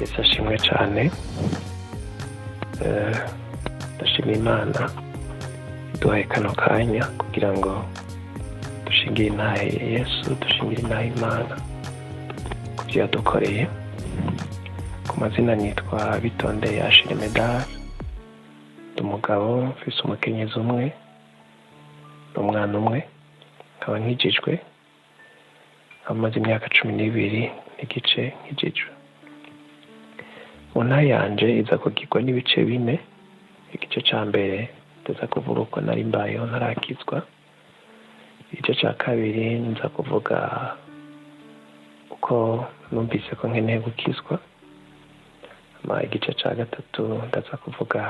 Yesu ashimwe cyane. Ndashimira Imana iduhaye kano kanya kugira ngo dushingire intahe Yesu, dushingire intahe Imana ku byo yadukoreye. Ku mazina nitwa Bitondeye Ashire Medard, ndi umugabo mfise umukenyezi umwe n'umwana umwe, nkaba nkijijwe, amaze imyaka 12 n'igice nkijijwe. Mu ntahe yanje iza kugirwa n'ibice 4. Igice ca mbere tuza kuvuga uko nari mbayeho ntarakizwa. Igice ca kabiri nza kuvuga uko numvise ko nkeneye gukizwa. Igice ca gatatu ndaza kuvuga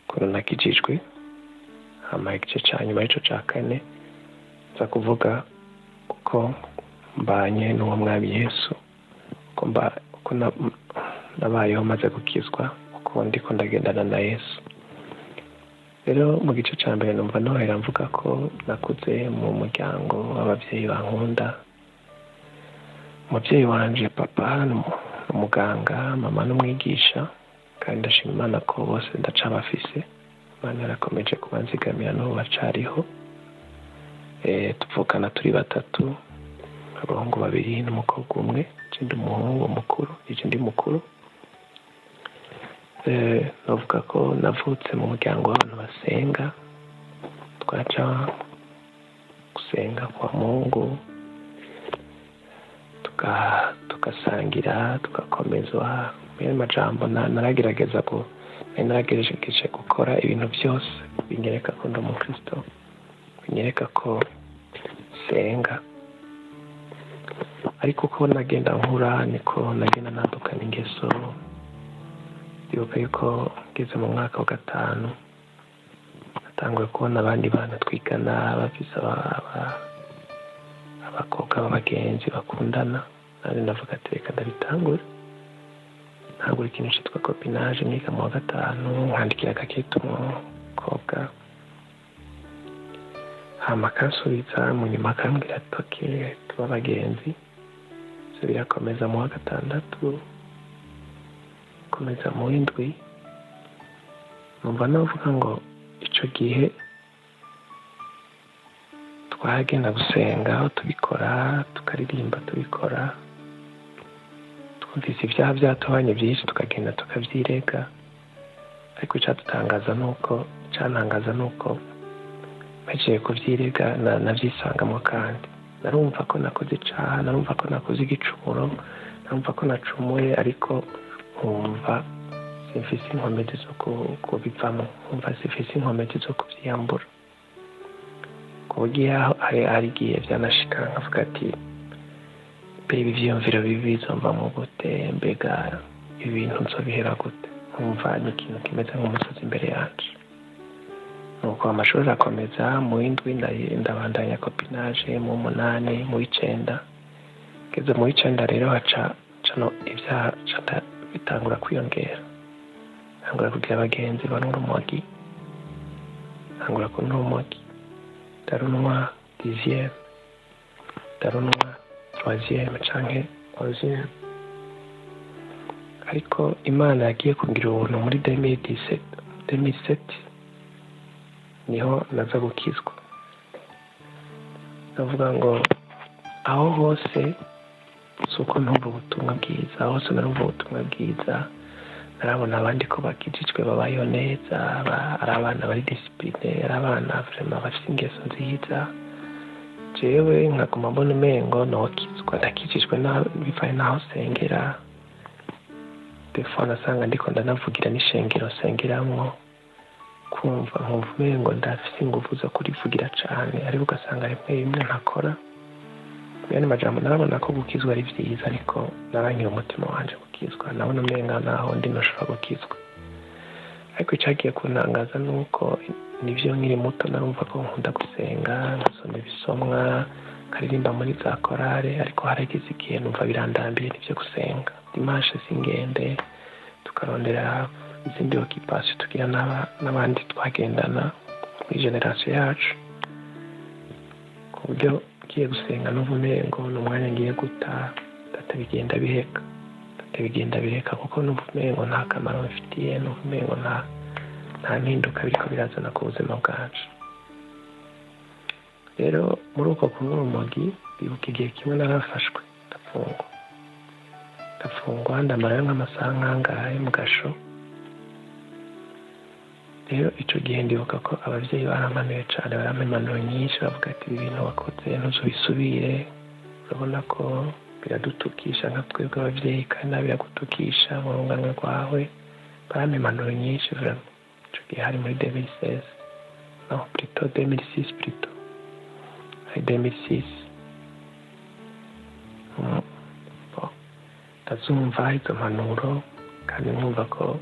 ukuntu nakijijwe. Igice ca nyuma ico ca kane nza kuvuga uko mbanye n'uwo mwami Yesu, uko nabayeho maze gukizwa, uko ndiko ndagendana na Yesu. Rero mu gice ca mbere numva nohera mvuga ko nakuze mu muryango w'abavyeyi bankunda. Umuvyeyi wanje papa n'umuganga, mama n'umwigisha, kandi ndashima Imana ko bose ndacabafise. Imana yarakomeje kubanzigamira n'ubu bacariho. Tuvukana turi batatu, abahungu 2 n'umukobwa umwe. Ndi umuhungu mukuru, ndi mukuru. Navuga ko navutse mu muryango w'abantu basenga. Twaca gusenga kwa Mungu, tugasangira, tugakomezwa. Mu majambo naragerageje gukora ibintu byose binyereka ko ndi umukristo, binyereka ko senga. Ariko uko nagenda nkura niko nagenda natandukana ingeso. Ndibuka yuko ngeze mu mwaka wa 5 natanguye kubona abandi bana twigana bafise abakobwa b'abagenzi bakundana. Nari ndavuga ati reka ndabitangure. Ntangura ikintu cyitwa copinage niga mu wa 5, nkandikira agakete umukobwa, hama akansubiza mu nyuma akambwira ati okay, tuba abagenzi. So birakomeza mu wa 6, komeza mu w'indwi. Numva navuga ngo ico gihe twagenda gusenga, aho tubikora, tukaririmba tubikora, twumvise ibyaha byatubanye byinshi, tukagenda tukavyirega. Ariko icyantangaza nuko mpejeye kuvyirega navyisangamo, kandi narumva ko nakoze icaha, narumva ko nakoze igicumuro, narumva ko nacumuye, ariko nkumva simfise inkomezi zo kubivamo, nkumva simfise inkomezi zo kuvyiyambura. Kuburyo aho hari igihe vyanashika nkavuga ati ibi vyiyumviro bibi bizomvamwo gute, mbega ibintu nzobihera gute? Nkumva ni ikintu kimeze nk'umusozi imbere yanje. Nuko amashuri akomeza, mu w'indwi ndabandanya copinage, mu 8, mu 9. Ngeze mu 9 rero haca ibyaha bitangura kwiyongera. Ntangura kugira abagenzi banywa urumogi, ntangura kunywa urumogi, ndarunwa 10e, ndarunwa 3e canke 11e. Ariko Imana yagiye kugira ubuntu muri 2017 niho naza gukizwa. Ndavuga ngo aho hose suko ntumva ubutumwa bwiza, aho hose narumva ubutumwa bwiza, narabona abandi ko bakijijwe babayeho neza, ari abana bari discipline, ari abana vraiment bafite ingeso nziza. Jewe nkaguma mbona umengo nokizwa, ndakijijwe bivaye naho sengera. Telefone asanga ndiko ndanavugira n'ishengero sengeramwo, kumva nkumva umengo ndafise ingufu zo kurivugira cane, ariko ugasanga rimwe ntakora. Bene majambo narabona ko gukizwa ari vyiza, ariko naranyira umutima wanje gukizwa, nabona umenga naho ndi noshobora gukizwa. Ariko icagiye kuntangaza nuko nivyo nkiri muto narumva ko nkunda gusenga, nkasoma ibisomwa, nkaririmba muri za korale, ariko harageze igihe numva birandambiye n'ivyo gusenga. Dimanche singende, tukarondera izindi occupation tugira n'abandi twagendana muri generation yacu. Ku buryo ngiye gusenga n'ubumengo n'umwanya ngiye guta, bigenda biheka. bigenda bireka kuko numva umengo nta kamaro bifitiye, numva umengo nta mpinduka biriko birazana ku buzima bwacu. Rero muri uko kunywa urumogi bibuka igihe kimwe narafashwe ndafungwa ndamarayo nk'amasaha nk'angahe mu gasho. Rero ico gihe ndibuka ko abavyeyi baramanuye cane, barampa impanuro nyinshi, bavuga ati ibi bintu wakoze ntuzobisubire, urabona ko biradutukisha nka twebwe abavyeyi kandi nawe biragutukisha mu rungano rwawe. Barampa impanuro nyinshi vraiment. Ico gihe hari muri 2016 no plutôt 2006 plutôt hari 2006 ndazumva izo mpanuro kandi nkumva ko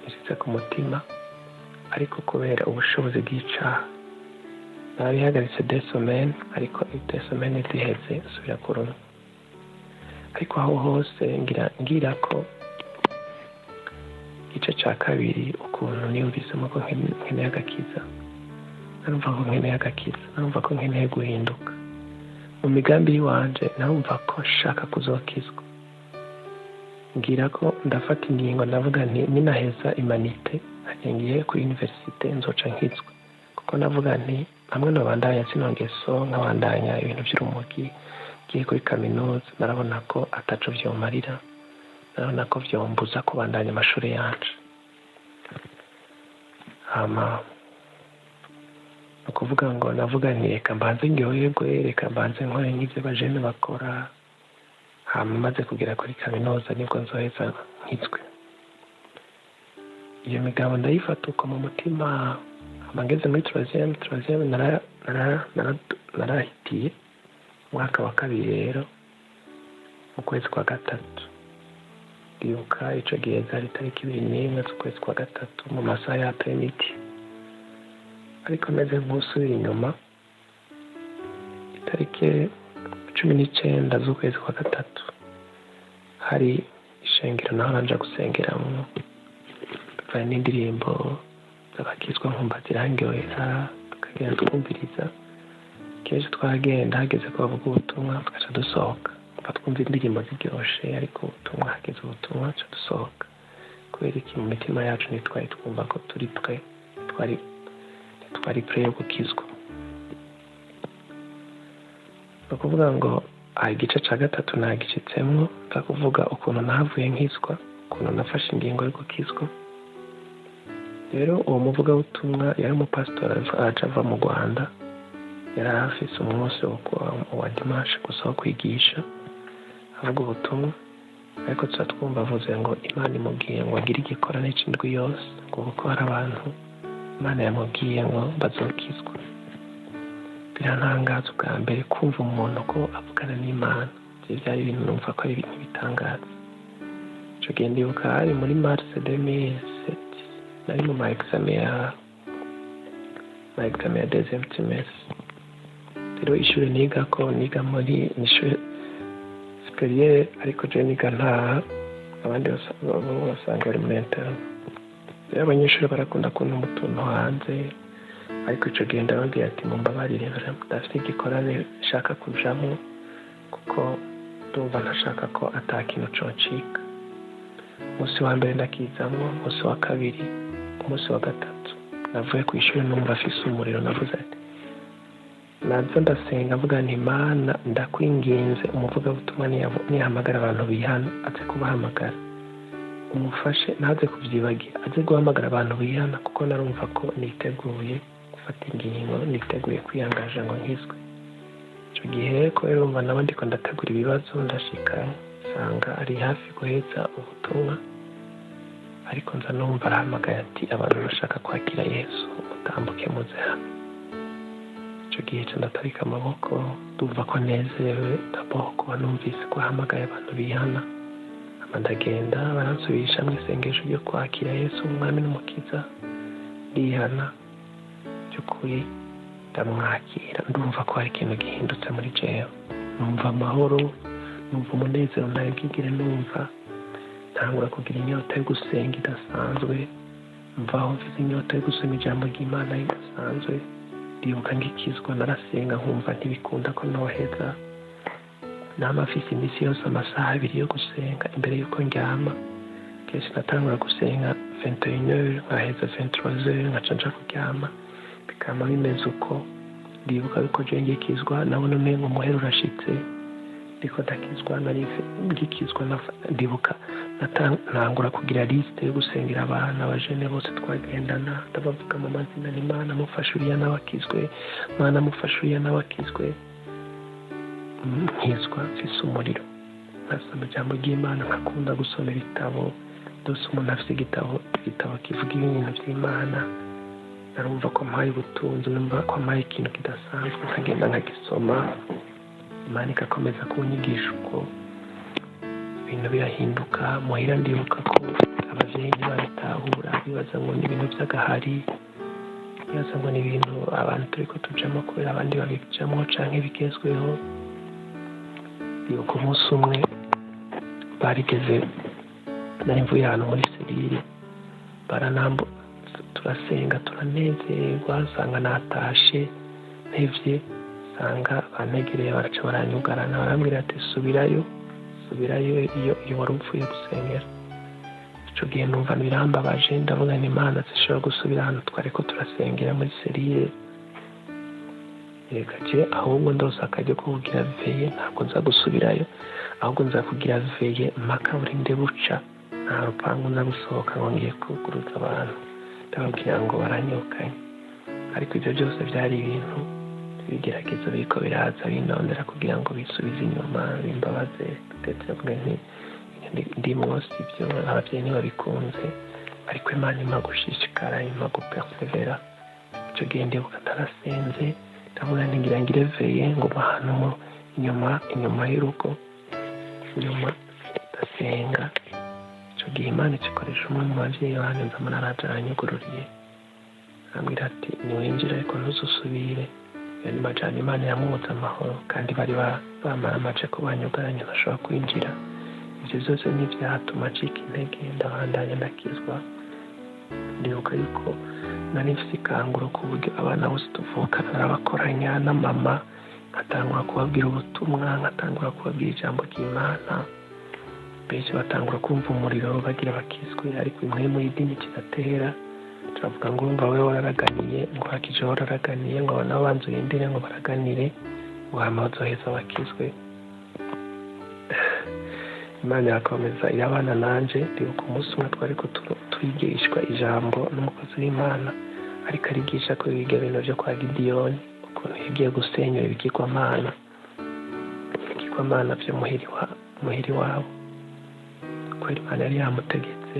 zishitse ku mutima, ariko kubera ubushobozi bw'icaha narabihagaritse 2 semaines, ariko 2 semaines ziheze nsubira kurunywa. Ariko aho hose ngira ko igice ca kabiri ukuntu niyumvisemo ko nkeneye agakiza, narumva ko nkeneye agakiza, narumva ko nkeneye guhinduka mu migambi wanje, narumva ko nshaka kuzokizwa. Ngira ko ndafata ingingo ndavuga nti ninaheza imanite ngiye kuri universite nzoca nkizwa, kuko navuga nti hamwe nobandanya zino ngeso nkabandanya ibintu by'urumogi ngiye kuri kaminuza, narabona ko ataco vyomarira, narabona ko vyombuza kubandanya amashuri yanje. Ukuvuga ngo navuga nti reka mbanze ndyoherwe, reka mbanze nkore nk'ivyo bajene bakora, hama maze kugera kuri kaminuza nibwo nzoheza nkizwe. Iyo migabo ndayifata uko mu mutima. Ngeze muri troisième narahitiye umwaka wa kabiri, rero mu kwezi kwa gatatu ndibuka ico gihe zari tariki 21 z'ukwezi kwa gatatu mu masaha ya après-midi, ariko meze nk'usubira inyuma. Itariki 19 z'ukwezi kwa gatatu hari ishengero naho nanja gusengeramo, bivanye n'indirimbo z'abakizwa nkumva zirangyohera, tukagenda twumviriza. Kenshi twagenda hageze ko bavuga ubutumwa tugaca dusohoka, twumva indirimbo ziryoshe, ariko ubutumwa hageze ubutumwa tugaca dusohoka. Kubera iki mu mitima yacu ntitwari twumva ko turi twari prêt yo gukizwa. No kuvuga ngo igice ca gatatu nagicitsemwo, ndakuvuga ukuntu nahavuye nkizwa, ukuntu nafashe ingingo yo gukizwa. Rero uwo muvugabutumwa yari umupasitori aca ava mu Rwanda, yari afise umunsi wa dimanche gusa wo kwigisha avuga ubutumwa, ariko tuza twumva avuze ngo Imana imubwiye ngo agire igikorane c'indwi yose, kuko hari abantu Imana yamubwiye ngo bazokizwa. Birantangaza ubwa mbere kumva umuntu ko avugana n'Imana. Byari ibintu numva ko ari ibintu bitangaza. Ico gihe ndibuka hari muri mars 2007 nari mu ma examen ya deuxième trimestre. Rero ishuri niga muri ishuri superieur, ariko je niga ntaha, abandi basanga bari muri interne. Rero abanyeshuri barakunda kuntu mutuntu hanze, ariko ico gihe ndababwira ati mumbabarire, ndafite igikorane nshaka kujamwo, kuko ndumva ntashaka ko atakintu concika. Umunsi wa mbere ndakizamwo, umunsi wa kabiri, umunsi wa gatatu navuye ku ishuri numva afise umuriro, navuze ati nazo ndasenga mvuga nti Imana ndakwinginze umuvugabutumwa niyahamagara abantu bihana aze kubahamagara, umufashe ntaze kuvyibagira, aze guhamagara abantu bihana, kuko narumva ko niteguye gufata ingingo, niteguye kwiyangaja ngo nkizwe. Ico gihe ko urumva nabo ndiko ndategura ibibazo, ndashika sanga ari hafi guheza ubutumwa, ariko nza numva arahamagaye ati abantu bashaka kwakira Yesu mutambuke muze hano. Ico gihe ndatarika amaboko, ndumva ko nezerewe kuba numvise ko ahamagaye abantu bihana. Ndagenda baransubisha mu isengesho ryo kwakira Yesu umwami n'umukiza, ndihana by'ukuri ndamwakira. Ndumva ko hari ikintu gihindutse muri jewe, numva amahoro, numva umunezero ntari bwigire numva, ntangura kugira inyota yo gusenga idasanzwe, mvaho mfise inyota yo gusoma ijambo ry'Imana idasanzwe. Ndibuka ngikizwa narasenga nkumva ntibikunda ko noheza, nama afise iminsi yose amasaha 2 yo gusenga imbere yuko ndyama. Kenshi natangura gusenga 21h nkaheza 23h nkaca kuryama, bikama bimeze uko. Ndibuka yuko je ngikizwa nabona umengo umuhero urashitse, ndiko ndakizwa ngikizwa ndibuka natangura kugira liste yo gusengera abana abajene bose twagendana, ndabavuga mu mazina n'Imana mufashe uriya n'abakizwe, Imana mufashe uriya n'abakizwe. Nkizwa mfise umuriro, nkasoma ijambo ry'Imana, nkakunda gusoma ibitabo. Dose umuntu afise igitabo kivuga ibintu by'Imana, narumva ko mpaye ubutunzi, numva ko mpaye ikintu kidasanzwe, nkagenda nkagisoma. Imana igakomeza kunyigisha uko ibintu birahinduka. Muhira ndibuka ko abavyeyi ntibabitahura, bibaza ngo ni ibintu by'agahari, bibaza ngo ni ibintu abantu turiko tujamo kubera abandi babijamwo canke bigezweho. Ndibuka umunsi umwe barigeze nari mvuye ahantu muri serire, baranambo turasenga turanezerwa, nsanga natashe ntevye, nsanga banegereye baraca baranyugarana barambwira ati subirayo iyo wari upfuye gusengera. Ico gihe numva birambabaje, ndavuga nti Imana zishobora gusubira ahantu twariko turasengera muri serire, reka je ahubwo ndose akaryo ko kugira veye, ntabwo nza gusubirayo, ahubwo nza kugira veye mpaka burinde buca, nta rupangu nza gusohoka ngo ngiye kuguruza abantu ndababwira ngo baranyokanye. Ariko ibyo byose byari ibintu bigeragezo biriko biraza binondera kugira ngo bisubize inyuma, bimbabaze, ndetse mvuge nti ndimwo sivyo, abavyeyi ntibabikunze, ariko Imana impa gushishikara, impa gupersevera. Ico gihe ndibuka ndarasenze, ndavuga nti ngira ngire veye ngo ahantu inyuma y'urugo, inyuma ndasenga. Ico gihe Imana ikoresha umwe mu bavyeyi banje, nzamara araja aranyugururiye, arambwira ati niwinjira ariko ntuzusubire. Yani majana Imana yamubuza amahoro, kandi bari bamara amace ko banyugaranye ntashobora kwinjira. Ivyo vyose n'ivyatuma ncika intege, ndabandanya ndakizwa. Ndibuka yuko nari mfise ikanguro ku buryo abana bose tuvukana narabakoranya na mama, nkatangura kubabwira ubutumwa, nkatangura kubabwira ijambo ry'Imana. Benshi batangura kumva umuriro bagira bakizwe, ariko imwe mu idini kigatera, turavuga ngo urumva wewe wararaganiye, ngo hakije wararaganiye, ngo abana banzu yindire ngo baraganire, ngo hama bazoheza bakizwe. Imana yakomeza irabana nanje. Ndibuka umunsi umwe twariko twigishwa ijambo n'umukozi w'Imana, ariko arigisha ko ibiga bintu vyo kwa Gideyoni, ukuntu yagiye gusenyura ibigirwamana vyo muhiri wabo. Kweli Imana yari yamutegetse.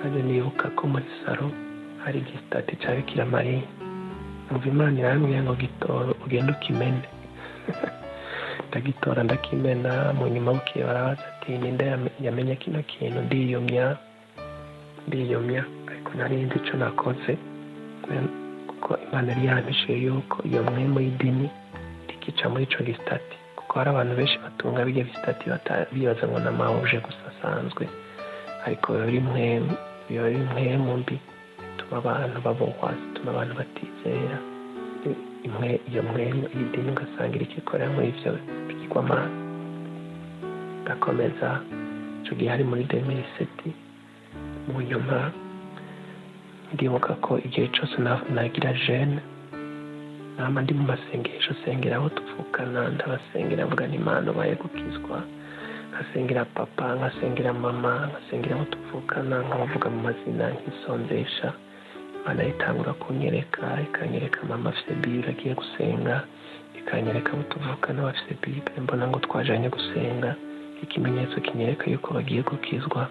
Nanjye nibuka ko muri saro hari igisitati ca Bikira Mariya, numva Imana irambwira ngo gitoro ugende ukimene. Ndagitora ndakimena, mu nyuma bukiye barabaza ati ninde yamenye kino kintu. Ndiyomya, ariko nari nzi ico nakoze, kuko Imana yari yampishuye yuko iyo mwemu y'idini rikica muri ico gisitati, kuko hari abantu benshi batunga birya bisitati bibaza ngo n'amahuje gusa asanzwe, ariko biba biri mwemu mbi, bituma abantu babohwa, bituma abantu batizera. Iyo mwemu y'idini ugasanga iriko ikorera muri ivyo bigirwamana. Ndakomeza, ico gihe hari muri 2007. Mu nyuma ndibuka ko igihe cose nagira jeune, nama ndi mu masengesho, sengera abo tuvukana, ndabasengera mvuga n'Imana ubaye gukizwa, nkasengera papa, nkasengera mama, nkasengera abo tuvukana, nkabavuga mu mazina, nkisonzesha. Imana itangura kunyereka, ikanyereka mama afise Bible agiye gusenga, ikanyereka abo tuvukana bafise Bible, mbona ngo twajanye gusenga, ikimenyetso kinyereka yuko bagiye gukizwa.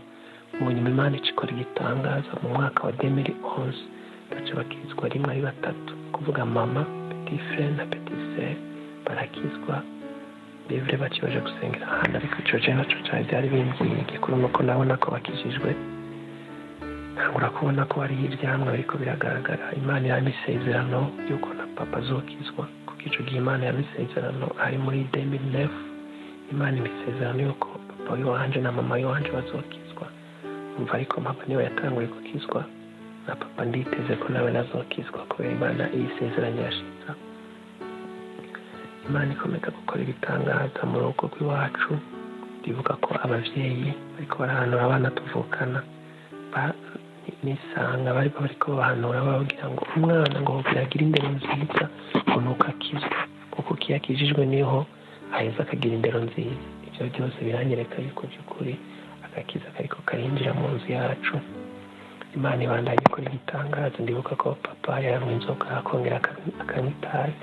Mu nyuma Imana ikora igitangaza, mu mwaka wa 2011 baca bakizwa rimwe ari batatu, kuvuga mama, petit frère na petit sœur barakizwa. Bivre baje gusengera ahandi, ariko ico je naco cyari bimbwiye igikuru nuko nabona ko bakijijwe. Ntangura kubona ko ari ivyamwa ariko biragaragara. Imana yamisezerano yuko na papa azokizwa, kuko ico gihe Imana yamisezerano ari muri 2009. Imana imisezerano yuko papa wanje na mama wanje bazokizwa. Umva ariko mama niwe yatanguye gukizwa, na papa nditeze ko nawe nazokizwa kubera Imana isezerano yashitsa. Imana ikomeza gukora ibitangaza mu rugo rw'iwacu. Ndibuka ko abavyeyi bariko barahanura abana tuvukana nisanga bariko bahanura bababwira ngo umwana ngo agira indero nziza ngo nuko akizwa, kuko kiyakijijwe niho aheza akagira indero nziza. Ivyo byose biranyereka yuko by'ukuri agakiza kariko karinjira mu nzu yacu. Imana ibandanye ikora igitangaza. Ndibuka ko papa yaranywa inzoga akongera akanywa itabi.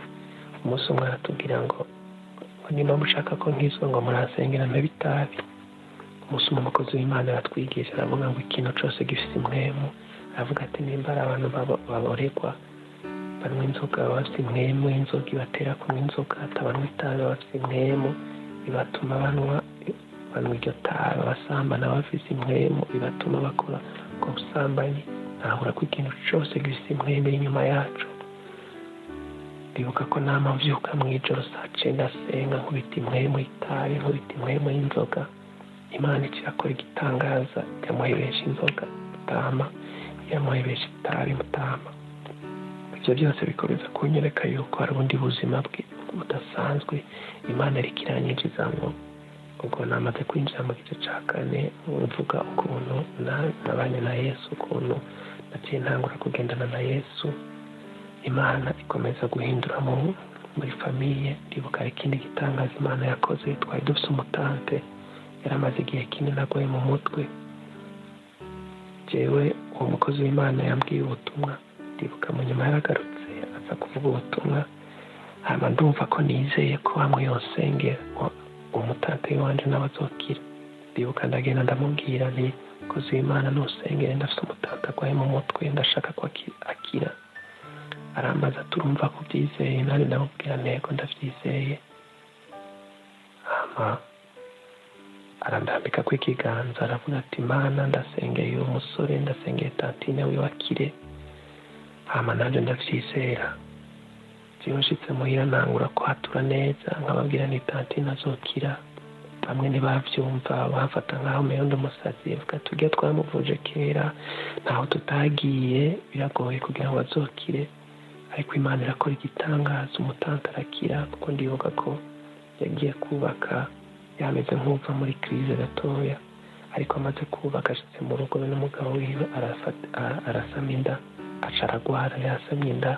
Umunsi umwe aratubwira ngo niba mushaka ko nkizwa ngo murasengera ntabe itabi. Umunsi umwe umukozi w'Imana aratwigisha aravuga ngo ikintu cose gifise impwemu, aravuga ati nimba ari abantu baboregwa banywa inzoga baba bafise impwemu y'inzoga ibatera kunywa inzoga, atabanywa itabi baba bafise impwemu bibatuma banywa iryo tabi, abasambana baba bafise impwemu bibatuma bakora ubwo busambanyi. Nahura ko ikintu cose gifise impwemu iri inyuma yacu. Ndibuka ko nama mvyuka mw'ijoro saa 9 senga nkubita impwemu y'itabi, nkubita impwemu y'inzoga. Imana irakora igitangaza ikamuhebesha inzoga mutama, ikamuhebesha itabi mutama. Ivyo byose bikomeza kunyereka yuko hari ubundi buzima budasanzwe Imana iriko iranyinjizamwo. Ubwo namaze kwinjira mu gice ca 4 mvuga ukuntu nabanye na Yesu, ukuntu naciye ntangura kugendana na Yesu. Imana ikomeza guhindura muri famiye. Ndibuka hari ikindi gitangaza Imana yakoze. Twari dufise umutante yaramaze igihe kinini agoye mu mutwe. Jewe uwo mukozi w'Imana yambwiye ubutumwa. Ndibuka mu nyuma yaragarutse aza kuvuga ubutumwa, hama ndumva ko nizeye ko hamwe yonsengera umutante wanje n'abazokira. Ndibuka ndagenda ndamubwira nti mukozi w'Imana nusengere, ndafise umutante agwaye mu mutwe ndashaka ko akira. Arambaza turumva ko byizeye, nari ndamubwira ntego ndavyizeye. Hama arandambika ko ikiganza aravuga ati Mana ndasengeye uwo musore, ndasengeye tantine wiwe akire. Hama nanje ndavyizera. Jewe nshitse muhira ntangura kwatura neza nkababwira ni tantine azokira. Bamwe ntibavyumva bafata nkaho meyo ndumusazi, bavuga turya twamuvuje kera ntaho tutagiye, biragoye kugira ngo azokire. Ariko Imana irakora igitangaza, umutante arakira. Kuko ndibuka ko yagiye kubaka yameze nk'uva muri crise gatoya, ariko amaze kubaka ashitse mu rugo n'umugabo wiwe arasama inda, aca aragwara. yasamye inda,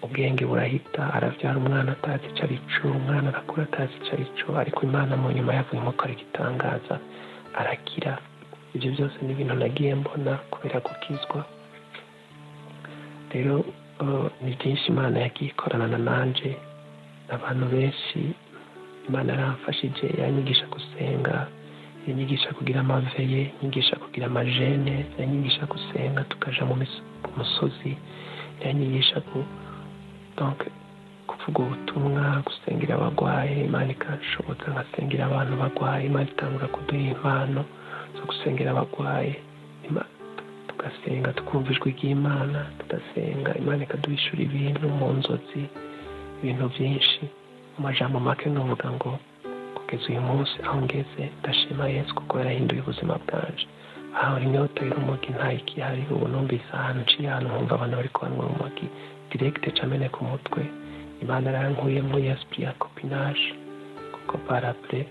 ubwenge burahita, aravyara umwana atazi ico arico, umwana arakura atazi ico arico. Ariko Imana mu nyuma yavuye imukora igitangaza arakira. Ivyo byose ni ibintu nagiye mbona kubera gukizwa. Rero ni byinshi Imana yagiye ikorana nanje. Abantu benshi Imana yaramfashije, yanyigisha gusenga, yanyigisha kugira amaveye, yanyigisha kugira amajene, yanyigisha gusenga tukaja mu musozi, yanyigisha kuvuga ubutumwa, gusengera abagwaye. Imana ikanshoboza nkasengera abantu bagwaye. Imana itangura kuduha impano zo gusengera abagwaye. Tugasenga tukumva ijwi ry'Imana, tugasenga Imana ikaduhishura ibintu mu nzozi, ibintu byinshi. Mu majambo make novuga ngo kugeza uyu munsi aho ngeze ndashima Yesu kuko yarahinduye ubuzima bwanje. Aho inyota y'urumogi ntayikihari. Ubu numvise ahantu nciye ahantu nkumva abantu bariko banywa urumogi direct camene ku mutwe. Imana yarankuye muri esprit ya copinage, kuko parapre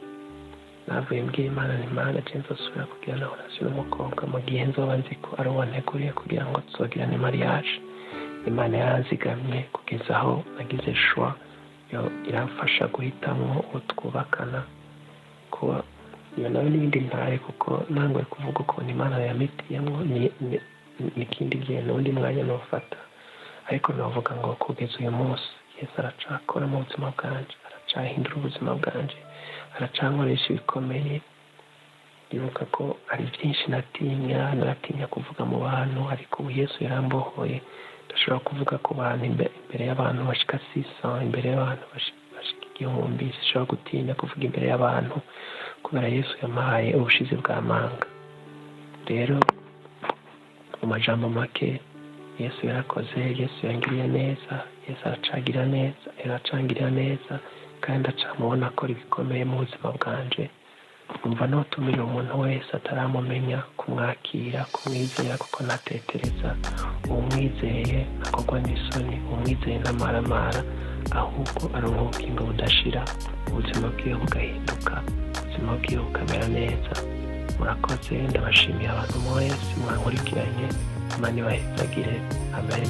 navuye mbwira Imana nti Imana nzosubira kugira na relation n'umukobwa mu gihe nzoba nzi ko ari uwo nteguriye kugira ngo tuzogirane mariage. Imana yaranzigamye kugeza aho nagize choix yo iramfasha guhitamwo uwo twubakana. Kuba iyo nawe n'ibindi ntare, kuko nangwe kuvuga ukuntu Imana yamitiyemwo n'ikindi gihe n'undi mwanya nofata. Ariko navuga ngo kugeza uyu munsi Yesu aracakora mu buzima bwanje, aracahindura ubuzima bwanje, aracankoresha ibikomeye. Ndibuka ko hari byinshi naratinya kuvuga mu bantu, ariko ubu Yesu yarambohoye. Ndashobora kuvuga ku bantu imbere y'abantu bashika 600, imbere y'abantu bashika 1000. Sinshobora gutinya kuvuga imbere y'abantu kubera Yesu yampaye ubushizi bw'amanga. Rero mu majambo make, Yesu yarakoze, Yesu yangiriye neza, Yesu aracangirira neza, kandi acamubona akora ibikomeye mu buzima bwanje. Umva notumira umuntu wese ataramumenya kumwakira, kumwizera, kuko natetereza umwizeye akogwa n'isoni, umwizeye n'amaramara ahubwo aronka ubugingo budashira, ubuzima bwiwe bugahinduka, ubuzima bwiwe bukamera neza. Murakoze, ndabashimiye abantu mwese mwankurikiranye. Imana ibahezagire. Amen.